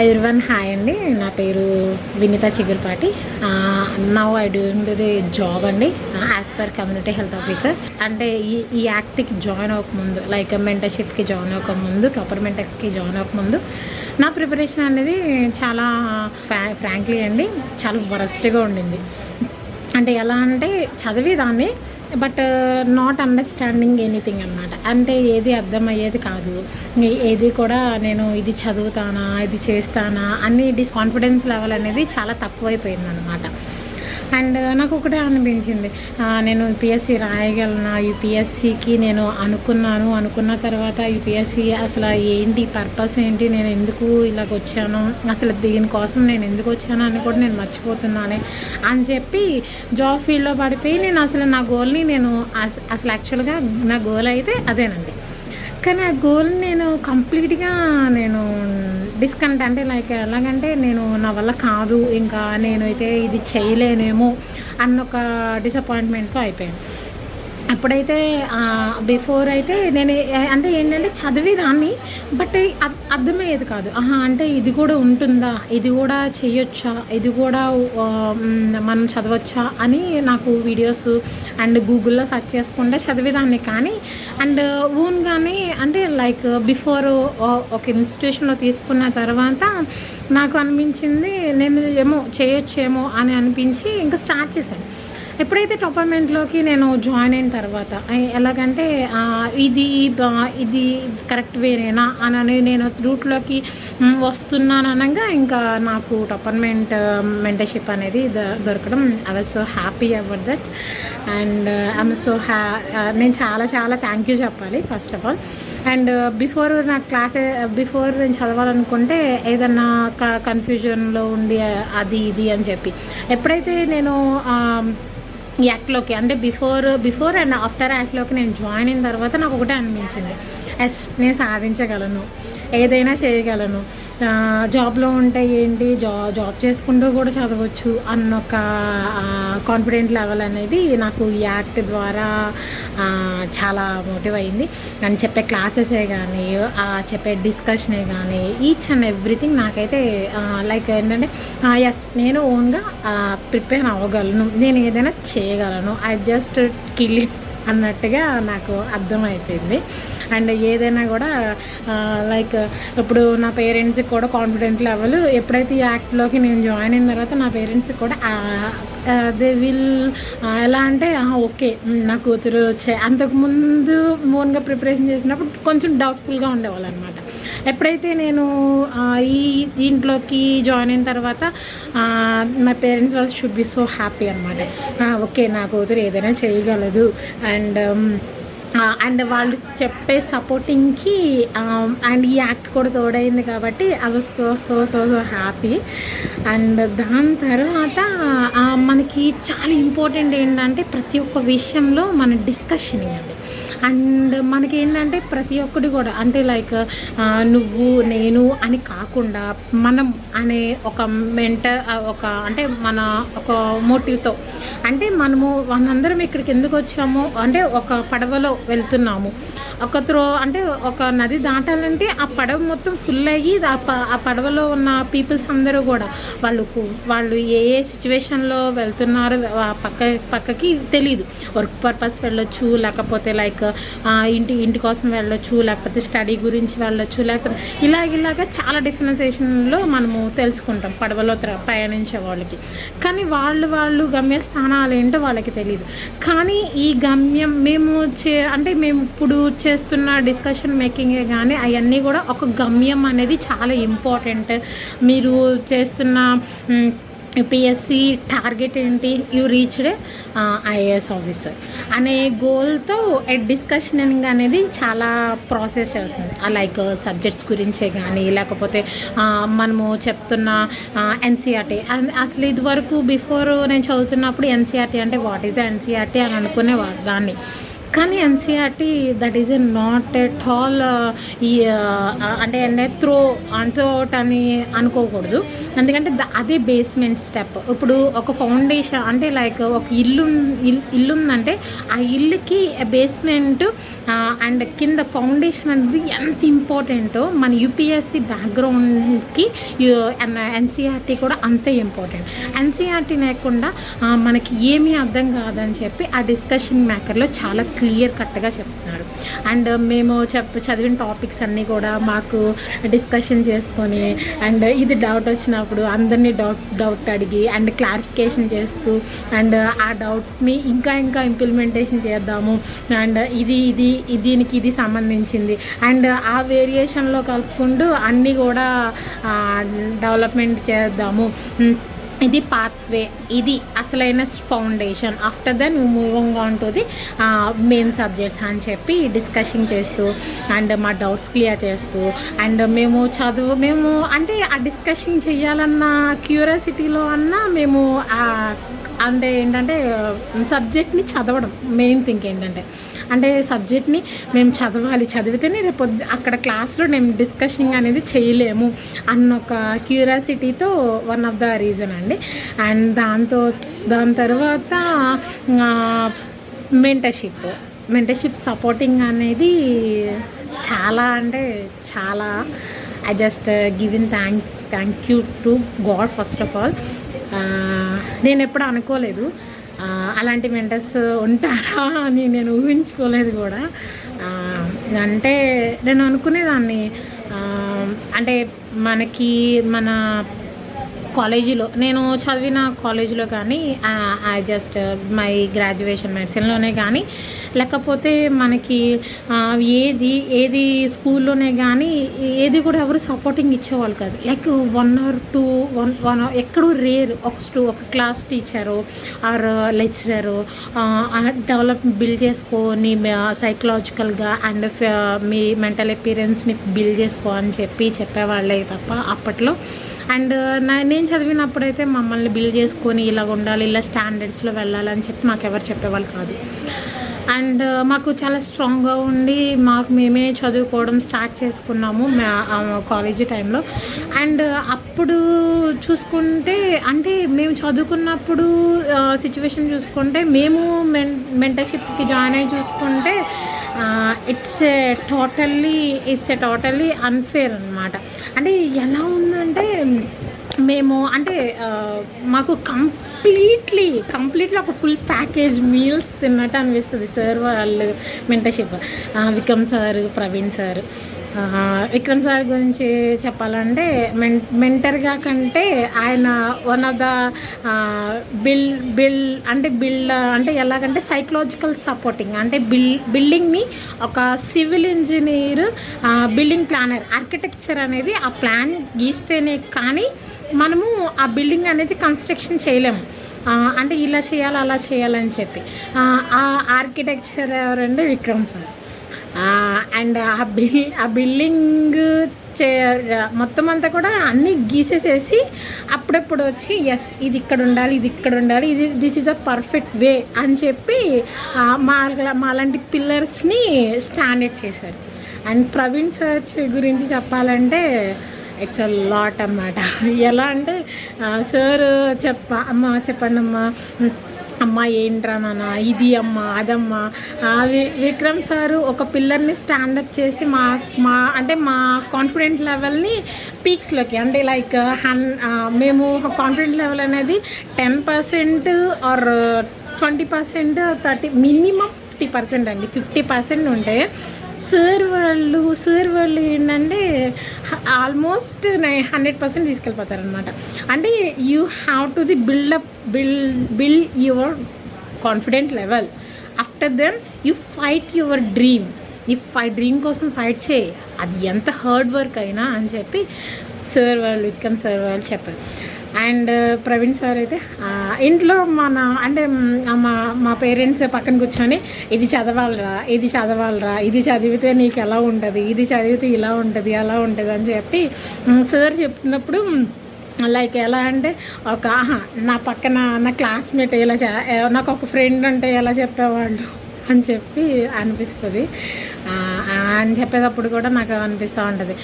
Everyone hi అండి. నా పేరు Vineetha Chigurupati. Now I doing the job అండి as per community health officer. అంటే ఈ యాక్ట్కి జాయిన్ అవ్వకముందు, లైక్ మెంటర్షిప్కి జాయిన్ అవ్వకముందు, టాపర్ మెంటర్కి జాయిన్ అవ్వకముందు నా ప్రిపరేషన్ అనేది చాలా ఫ్రాంక్లీ అండి చాలా వరస్ట్గా ఉండింది. అంటే ఎలా అంటే చదివేదాన్ని, బట్ నాట్ అండర్స్టాండింగ్ ఎనీథింగ్ అనమాట. అంటే ఏది అర్థమయ్యేది కాదు. ఏది కూడా నేను ఇది చదువుతానా, ఇది చేస్తానా అని కాన్ఫిడెన్స్ లెవెల్ అనేది చాలా తక్కువైపోయింది అనమాట. అండ్ నాకు ఒకటే అనిపించింది, నేను యూపీఎస్సీ రాయగలనా, యూపీఎస్సీకి నేను అనుకున్న తర్వాత యూపీఎస్సీ అసలు ఏంటి, పర్పస్ ఏంటి, నేను ఎందుకు ఇలాగ వచ్చాను, అసలు దీనికోసం నేను ఎందుకు వచ్చాను అని కూడా నేను మర్చిపోతున్నానే అని చెప్పి జాబ్ ఫీల్డ్లో పడిపోయి నేను అసలు నా గోల్ని అసలు యాక్చువల్గా నా గోల్ అయితే అదేనండి. కానీ ఆ గోల్ నేను కంప్లీట్గా అంటే లైక్ ఎలాగంటే నా వల్ల కాదు, ఇంకా నేనైతే ఇది చేయలేనేమో అన్న ఒక డిసప్పాయింట్మెంట్తో అయిపోయాను. అప్పుడైతే బిఫోర్ అయితే నేను అంటే ఏంటంటే చదివేదాన్ని, బట్ అర్థమయ్యేది కాదు. అంటే ఇది కూడా ఉంటుందా, ఇది కూడా చేయొచ్చా, ఇది కూడా మనం చదవచ్చా అని నాకు వీడియోస్ అండ్ గూగుల్లో సెర్చ్ చేసుకుంటే చదివేదాన్ని. కానీ అండ్ ఓన్గానే అంటే లైక్ బిఫోర్ ఒక ఇన్స్టిట్యూషన్లో తీసుకున్న తర్వాత నాకు అనిపించింది నేను చేయొచ్చేమో అని అనిపించి ఇంకా స్టార్ట్ చేశాను. ఎప్పుడైతే టోపర్మెంట్లోకి నేను జాయిన్ అయిన తర్వాత ఎలాగంటే ఇది కరెక్ట్ వేరేనా అని నేను రూట్లోకి వస్తున్నాను అనగా ఇంకా నాకు మెంటర్షిప్ అనేది దొరకడం I was so happy about that. And నేను చాలా చాలా థ్యాంక్ యూ చెప్పాలి first of all. And before నేను చదవాలనుకుంటే ఏదన్నా కన్ఫ్యూజన్లో ఉండి అది ఇది అని చెప్పి ఎప్పుడైతే నేను ఈ యాక్ట్లోకి అంటే బిఫోర్ అండ్ ఆఫ్టర్ యాక్ట్లోకి నేను జాయిన్ అయిన తర్వాత నాకు ఒకటే అనిపించింది, నేను సాధించగలను, ఏదైనా చేయగలను, జాబ్లో ఉంటే ఏంటి, జాబ్ చేసుకుంటూ కూడా చదవచ్చు అన్న ఒక కాన్ఫిడెంట్ లెవెల్ అనేది నాకు ఈ యాక్ట్ ద్వారా చాలా మోటివ్ అయింది. అండ్ చెప్పే క్లాసెసే కానీ, చెప్పే డిస్కషనే కానీ, ఈచ్ అండ్ ఎవ్రీథింగ్ నాకైతే లైక్ ఏంటంటే నేను ఓన్గా ప్రిపేర్ అవ్వగలను, నేను ఏదైనా చేయగలను, ఐ జస్ట్ కిల్ ఇట్ అన్నట్టుగా నాకు అర్థమైపోయింది. అండ్ ఏదైనా కూడా లైక్ ఇప్పుడు నా పేరెంట్స్కి కూడా కాన్ఫిడెంట్ లెవెల్ ఎప్పుడైతే ఈ యాక్ట్లోకి నేను జాయిన్ అయిన తర్వాత నా పేరెంట్స్కి కూడా దే విల్ ఎలా అంటే ఓకే నా కూతురు అంతకుముందు ఓన్గా ప్రిపరేషన్ చేసినప్పుడు కొంచెం డౌట్ఫుల్గా ఉండేవాళ్ళు అనమాట. ఎప్పుడైతే నేను దీంట్లోకి జాయిన్ అయిన తర్వాత మై పేరెంట్స్ వాళ్ళు షుడ్ బి సో హ్యాపీ అనమాట. ఓకే నా కూతురు ఏదైనా చేయగలదు అండ్ వాళ్ళు చెప్పే సపోర్టింగ్కి అండ్ ఈ యాక్ట్ కూడా తోడైంది కాబట్టి I was so so so so happy. And దాని తర్వాత మనకి చాలా ఇంపార్టెంట్ ఏంటంటే ప్రతి ఒక్క విషయంలో మన డిస్కషన్ ఇవ్వండి. అండ్ మనకి ఏంటంటే ప్రతి ఒక్కటి కూడా అంటే లైక్ నువ్వు నేను అని కాకుండా మనం అనే ఒక అంటే మన ఒక మోటివ్తో, అంటే మనందరం ఇక్కడికి ఎందుకు వచ్చామో అంటే ఒక పడవలో వెళ్తున్నాము, అంటే ఒక నది దాటాలంటే ఆ పడవ మొత్తం ఫుల్ అయ్యి ఆ పడవలో ఉన్న పీపుల్స్ అందరూ కూడా వాళ్ళు ఏ సిచ్యువేషన్లో వెళ్తున్నారో పక్కకి తెలీదు. వర్క్ పర్పస్ వెళ్ళొచ్చు, లేకపోతే లైక్ ఇంటి కోసం వెళ్ళొచ్చు, లేకపోతే స్టడీ గురించి వెళ్ళొచ్చు, లేకపోతే ఇలాగ చాలా డిఫరెన్సేషన్లో మనము తెలుసుకుంటాం పడవలో ప్రయాణించే వాళ్ళకి. కానీ వాళ్ళు గమ్యస్థానాలు ఏంటో వాళ్ళకి తెలియదు. కానీ ఈ గమ్యం మేము ఇప్పుడు చేస్తున్న డిస్కషన్ మేకింగే కానీ అవన్నీ కూడా ఒక గమ్యం అనేది చాలా ఇంపార్టెంట్. మీరు చేస్తున్న యూపీఎస్సీ టార్గెట్ ఏంటి, యూ రీచ్డ్ ఐఏఎస్ ఆఫీసర్ అనే గోల్తో డిస్కషనింగ్ అనేది చాలా ప్రాసెస్ చేస్తుంది. లైక్ సబ్జెక్ట్స్ గురించే కానీ, లేకపోతే మనము చెప్తున్న ఎన్సీఆర్టీ. అసలు ఇది వరకు బిఫోర్ నేను చదువుతున్నప్పుడు ఎన్సీఆర్టీ అంటే వాట్ ఈస్ ద ఎన్సీఆర్టీ అని అనుకునేవారు దాన్ని. కానీ NCERT that is not at all ఈ అంటే త్రోట్ అని అనుకోకూడదు. ఎందుకంటే అదే బేస్మెంట్ స్టెప్. ఇప్పుడు ఒక ఫౌండేషన్ అంటే లైక్ ఒక ఇల్లు ఉందంటే ఆ ఇల్లుకి బేస్మెంట్ అండ్ కింద ఫౌండేషన్ అనేది ఎంత ఇంపార్టెంటో మన యూపీఎస్సీ బ్యాక్గ్రౌండ్కి ఎన్సీఆర్టీ కూడా అంతే ఇంపార్టెంట్. ఎన్సీఆర్టీ లేకుండా మనకి ఏమీ అర్థం కాదని చెప్పి ఆ డిస్కషన్ మేకర్లో చాలా క్లియర్ కట్గా చెప్తున్నారు. అండ్ మేము చదివిన టాపిక్స్ అన్నీ కూడా మాకు డిస్కషన్ చేసుకొని అండ్ ఇది డౌట్ వచ్చినప్పుడు అందరినీ డౌట్ అడిగి అండ్ క్లారిఫికేషన్ చేస్తూ అండ్ ఆ డౌట్ని ఇంకా ఇంప్లిమెంటేషన్ చేద్దాము అండ్ దీనికి ఇది సంబంధించింది అండ్ ఆ వేరియేషన్లో కలుపుకుంటూ అన్నీ కూడా డెవలప్మెంట్ చేద్దాము. ఇది పాత్వే, ఇది అసలైన foundation. After then moving on to the main subjects అని చెప్పి డిస్కషన్ చేస్తూ అండ్ మా డౌట్స్ క్లియర్ చేస్తూ అండ్ మేము అంటే ఆ డిస్కషన్ చేయాలన్న క్యూరియాసిటీలో అన్నా మేము అంటే ఏంటంటే సబ్జెక్ట్ని చదవడం మెయిన్ థింగ్ ఏంటంటే అంటే సబ్జెక్ట్ని మేము చదివితేనే రేపు అక్కడ క్లాస్లో నేను డిస్కషన్ అనేది చేయలేము అన్న ఒక క్యూరియాసిటీతో వన్ ఆఫ్ ద రీజన్ అండి. అండ్ దాని తర్వాత మెంటర్షిప్ సపోర్టింగ్ అనేది చాలా అంటే చాలా I just giving thank you to God first of all. నేను ఎప్పుడు అనుకోలేదు అలాంటి మెంటర్స్ ఉంటారా అని, నేను ఊహించుకోలేదు కూడా. అంటే నేను అనుకునేదాన్ని అంటే మన కాలేజీలో నేను చదివిన కాలేజీలో కానీ ఐ జస్ట్ మై గ్రాడ్యుయేషన్ మెడిసిన్లోనే కానీ లేకపోతే మనకి ఏది స్కూల్లోనే కానీ ఏది కూడా ఎవరు సపోర్టింగ్ ఇచ్చేవాళ్ళు కాదు. లైక్ 1 or 2 ఎక్కడో రేర్ ఒక class teacher or lecturer build చేసుకొని సైకలాజికల్గా అండ్ మీ మెంటల్ అపీరెన్స్ని బిల్డ్ చేసుకో అని చెప్పేవాళ్ళే తప్ప అప్పట్లో. అండ్ నేను చదివినప్పుడైతే మమ్మల్ని బిల్డ్ చేసుకొని ఇలా ఉండాలి, ఇలా స్టాండర్డ్స్లో వెళ్ళాలని చెప్పి మాకు ఎవరు చెప్పేవాళ్ళు కాదు. అండ్ మాకు చాలా స్ట్రాంగ్గా ఉండి మేమే చదువుకోవడం స్టార్ట్ చేసుకున్నాము కాలేజీ టైంలో. అండ్ అప్పుడు చూసుకుంటే అంటే మేము చదువుకున్నప్పుడు సిచ్యువేషన్ చూసుకుంటే మేము మెంటర్షిప్కి జాయిన్ అయ్యి చూసుకుంటే ఇట్స్ ఏ టోటల్లీ అన్ఫేర్ అనమాట. అంటే ఎలా ఉందంటే మేము అంటే మాకు కంప్లీట్లీ ఒక ఫుల్ ప్యాకేజ్ మీల్స్ తిన్నట్టు అనిపిస్తుంది సార్ వాళ్ళు mentorship. Vikram sir, Praveen sir. Vikram sir గురించి చెప్పాలంటే మెంటర్గా కంటే ఆయన వన్ ఆఫ్ ద బిల్డ్ అంటే ఎలాగంటే సైకలాజికల్ సపోర్టింగ్ అంటే బిల్డింగ్ని ఒక civil engineer building planner architecture అనేది ఆ ప్లాన్ గీస్తేనే కానీ మనము ఆ బిల్డింగ్ అనేది కన్స్ట్రక్షన్ చేయలేము. అంటే ఇలా చేయాలి అలా చేయాలని చెప్పి ఆ ఆర్కిటెక్చర్ ఎవరంటే విక్రమ్ సార్. అండ్ ఆ బిల్డింగ్ మొత్తం అంతా కూడా అన్నీ గీసేసేసి అప్పుడప్పుడు వచ్చి ఇది ఇక్కడ ఉండాలి, దిస్ ఈజ్ అ పర్ఫెక్ట్ వే అని చెప్పి మాలాంటి పిల్లర్స్ని స్టాండర్డ్ చేశారు. అండ్ ప్రవీణ్ సార్ గురించి చెప్పాలంటే ఇట్స్ అ లాట్ అన్నమాట. ఎలా అంటే సార్ చెప్పండి అమ్మ ఏంట్రా నాన్న ఇది అమ్మ అదమ్మ. విక్రమ్ సారు ఒక పిల్లర్ని స్టాండప్ చేసి మా కాన్ఫిడెంట్ లెవెల్ని పీక్స్లోకి అంటే లైక్ మేము కాన్ఫిడెంట్ లెవెల్ అనేది 10% ఆర్ 20%, 30 మినిమం 50% అండి. 50% ఉంటే సార్ వాళ్ళు ఏంటంటే ఆల్మోస్ట్ 100% తీసుకెళ్ళిపోతారనమాట. అంటే you have to build your confident level. After then you fight your dream. Dream కోసం ఫైట్ చేయి, అది ఎంత హార్డ్ వర్క్ అయినా అని చెప్పి విక్రమ్ సార్ వాళ్ళు చెప్పారు. అండ్ ప్రవీణ్ సార్ అయితే ఇంట్లో మా పేరెంట్స్ పక్కన కూర్చొని ఇది చదవాలరా, ఇది చదివితే నీకు ఎలా ఉంటుంది, ఇది చదివితే ఇలా ఉంటుంది అలా ఉంటుంది అని చెప్పి సార్ చెప్తున్నప్పుడు లైక్ ఎలా అంటే నా పక్కన నా క్లాస్మేట్ నాకు ఒక ఫ్రెండ్ అంటే ఎలా చెప్పేవాళ్ళు అని చెప్పి అనిపిస్తుంది. అని చెప్పేటప్పుడు కూడా నాకు అనిపిస్తూ ఉంటుంది,